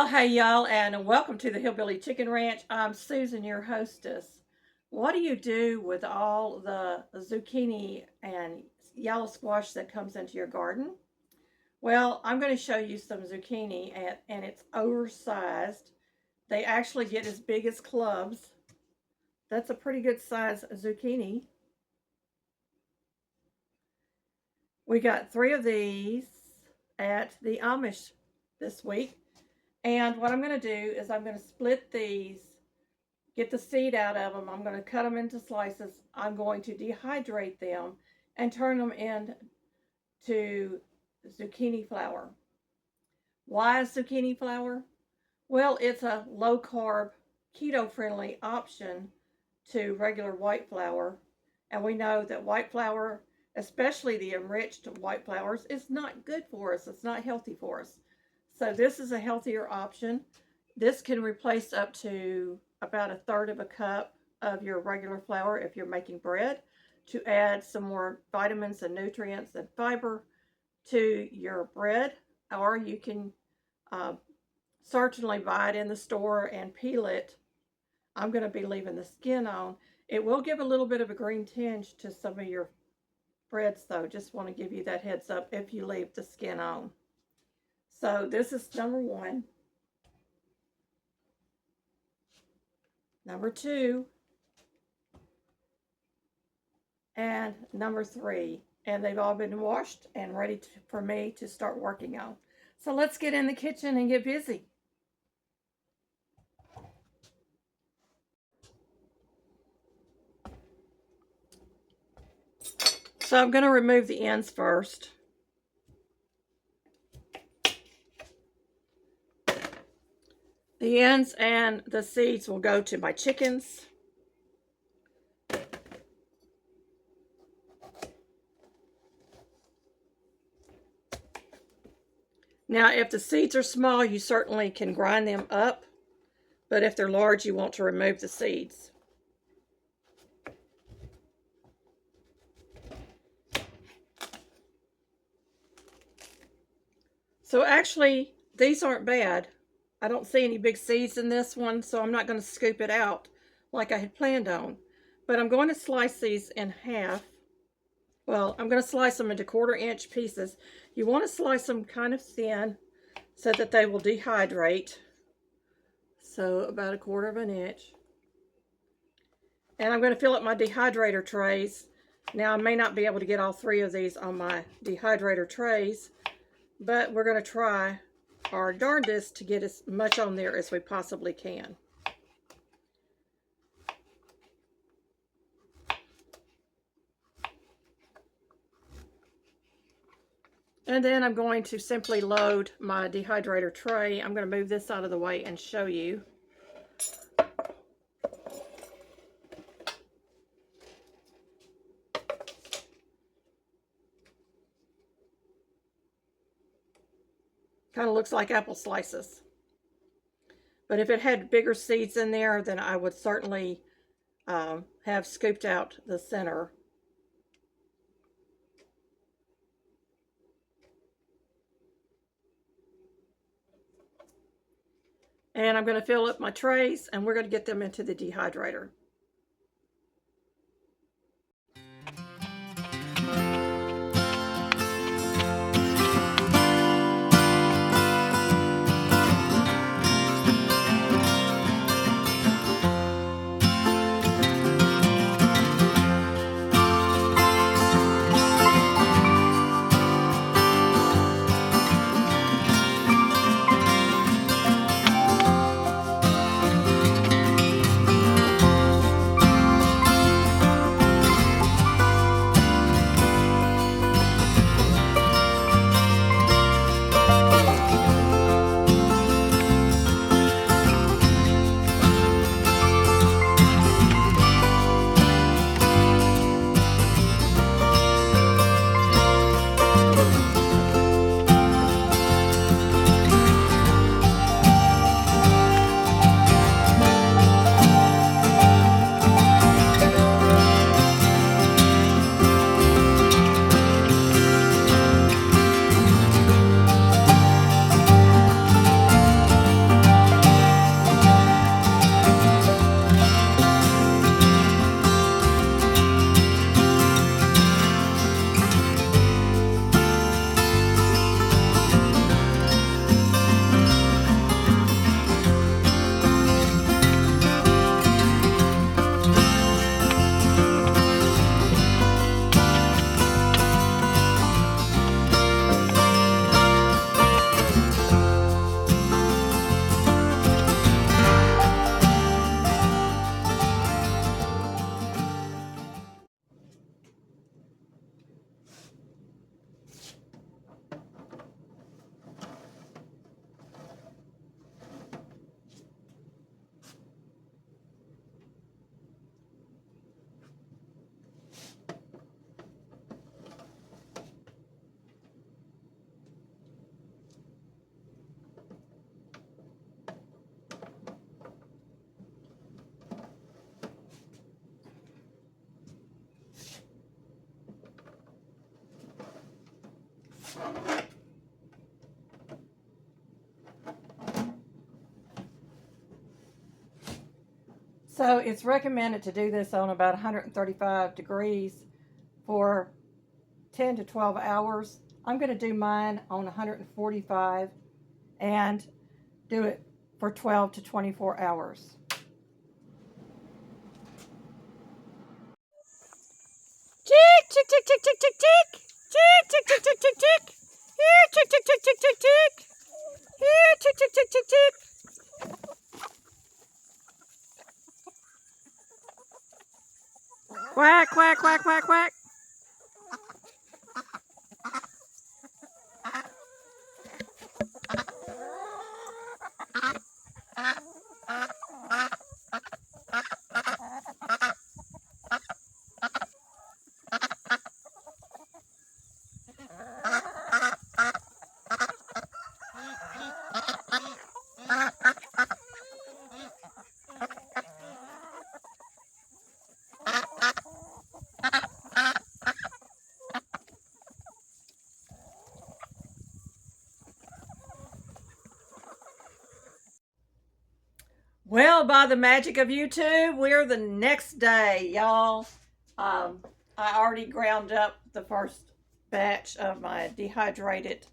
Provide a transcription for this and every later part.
Well, hey y'all, and welcome to the Hillbilly Chicken Ranch. I'm Susan, your hostess. What do you do with all the zucchini and yellow squash that comes into your garden? Well, I'm going to show you some zucchini, and it's oversized. They actually get as big as clubs. That's a pretty good size zucchini. We got 3 of these at the Amish this week. And what I'm going to do is I'm going to split these, get the seed out of them. I'm going to cut them into slices. I'm going to dehydrate them and turn them into zucchini flour. Why zucchini flour? Well, it's a low-carb, keto-friendly option to regular white flour. And we know that white flour, especially the enriched white flours, is not good for us. It's not healthy for us. So this is a healthier option. This can replace up to about 1/3 of a cup of your regular flour if you're making bread, to add some more vitamins and nutrients and fiber to your bread. Or you can certainly buy it in the store and peel it. I'm going to be leaving the skin on. It will give a little bit of a green tinge to some of your breads though. Just want to give you that heads up if you leave the skin on. So this is number 1. Number 2. And number 3. And they've all been washed and ready for me to start working on. So let's get in the kitchen and get busy. So I'm going to remove the ends first. The ends and the seeds will go to my chickens. Now, if the seeds are small, you certainly can grind them up, but if they're large, you want to remove the seeds. So actually, these aren't bad. I don't see any big seeds in this one, so I'm not going to scoop it out like I had planned on. But I'm going to slice these in half. Well, I'm going to slice them into 1/4 inch pieces. You want to slice them kind of thin so that they will dehydrate. So about 1/4 inch. And I'm going to fill up my dehydrator trays. Now, I may not be able to get all 3 of these on my dehydrator trays, but we're going to try our darndest to get as much on there as we possibly can. And then I'm going to simply load my dehydrator tray. I'm going to move this out of the way and show you. Kind of looks like apple slices. But if it had bigger seeds in there, then I would certainly have scooped out the center. And I'm going to fill up my trays, and we're going to get them into the dehydrator. So it's recommended to do this on about 135 degrees for 10 to 12 hours. I'm going to do mine on 145 and do it for 12 to 24 hours. Tick, tick, tick, tick, tick, tick, tick. Tick, tick, tick, tick, tick, tick. Here, tick, tick, tick, tick, tick, tick. Here, tick, tick, tick, tick, tick. Quack, quack, quack, quack, quack. Well, by the magic of YouTube, we're the next day, y'all. I already ground up the first batch of my dehydrated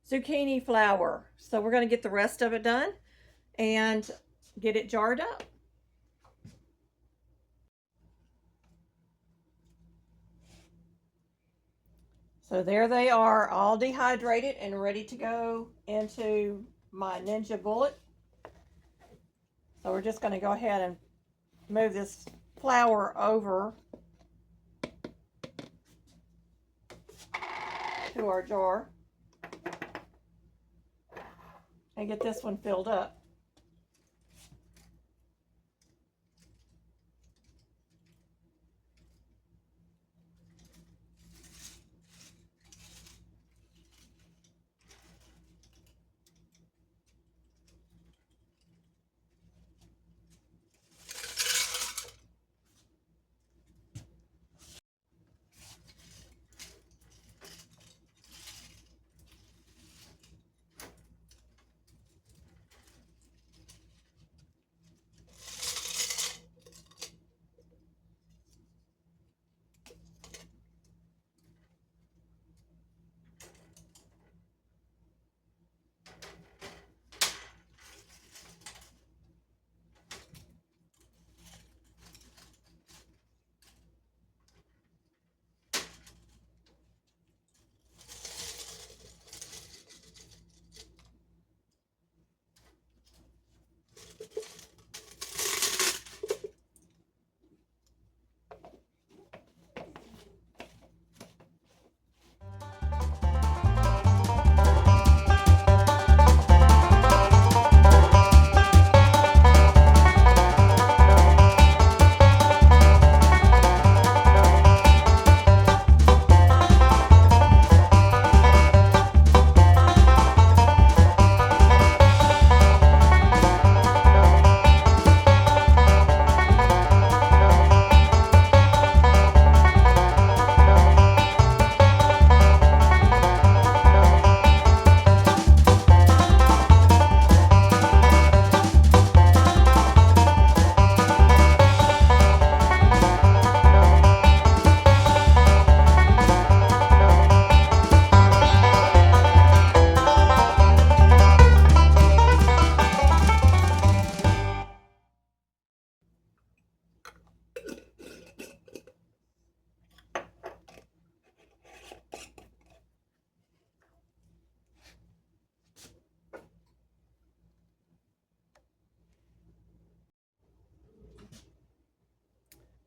zucchini flour. So we're going to get the rest of it done and get it jarred up. So there they are, all dehydrated and ready to go into my Ninja Bullet. So we're just going to go ahead and move this flour over to our jar and get this one filled up.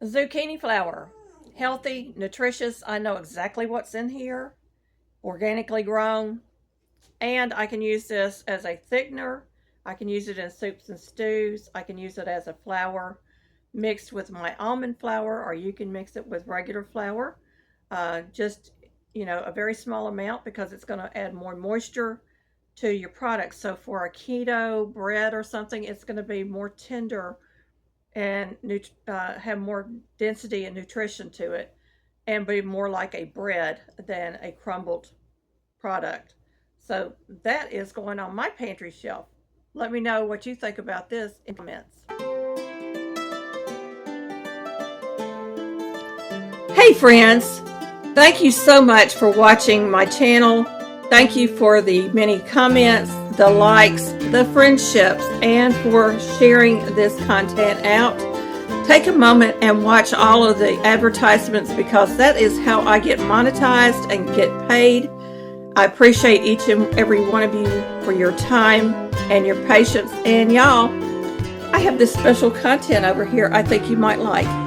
Zucchini flour. Healthy, nutritious. I know exactly what's in here. Organically grown. And I can use this as a thickener. I can use it in soups and stews. I can use it as a flour mixed with my almond flour, or you can mix it with regular flour. Just, a very small amount because it's going to add more moisture to your product. So for a keto bread or something, it's going to be more tender and have more density and nutrition to it and be more like a bread than a crumbled product. So that is going on my pantry shelf. Let me know what you think about this in comments. Hey friends, thank you so much for watching my channel. Thank you for the many comments, the likes, the friendships, and for sharing this content out. Take a moment and watch all of the advertisements because that is how I get monetized and get paid. I appreciate each and every one of you for your time and your patience. And y'all, I have this special content over here I think you might like.